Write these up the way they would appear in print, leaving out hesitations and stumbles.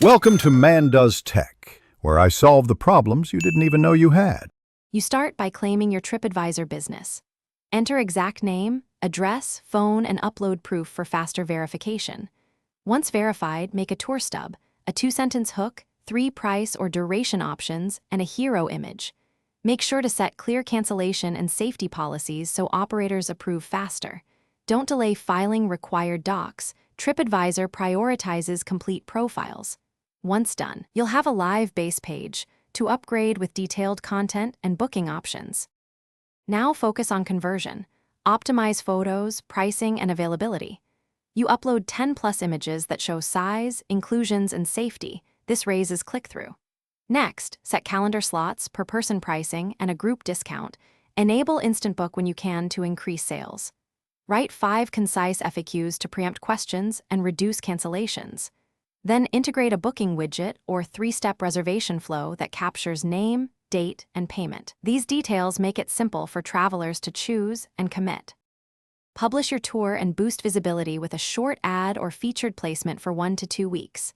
Welcome to Man Does Tech, where I solve the problems you didn't even know you had. You start by claiming your Tripadvisor business. Enter exact name, address, phone, and upload proof for faster verification. Once verified, make a tour stub, a 2-sentence hook, 3 price or duration options, and a hero image. Make sure to set clear cancellation and safety policies so operators approve faster. Don't delay filing required docs. Tripadvisor prioritizes complete profiles. Once done, you'll have a live base page to upgrade with detailed content and booking options. Now focus on conversion. Optimize photos, pricing, and availability. You upload 10+ images that show size, inclusions, and safety. This raises click-through. Next, set calendar slots, per-person pricing, and a group discount. Enable Instant Book when you can to increase sales. Write 5 concise FAQs to preempt questions and reduce cancellations. Then integrate a booking widget or 3-step reservation flow that captures name, date, and payment. These details make it simple for travelers to choose and commit. Publish your tour and boost visibility with a short ad or featured placement for 1 to 2 weeks.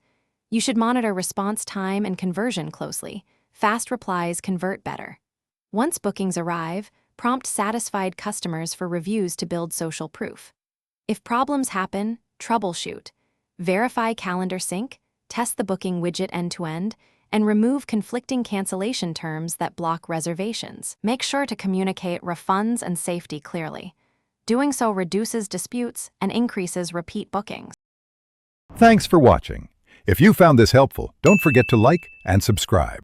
You should monitor response time and conversion closely. Fast replies convert better. Once bookings arrive, prompt satisfied customers for reviews to build social proof. If problems happen, troubleshoot. Verify calendar sync, test the booking widget end-to-end, and remove conflicting cancellation terms that block reservations. Make sure to communicate refunds and safety clearly. Doing so reduces disputes and increases repeat bookings. Thanks for watching. If you found this helpful, don't forget to like and subscribe.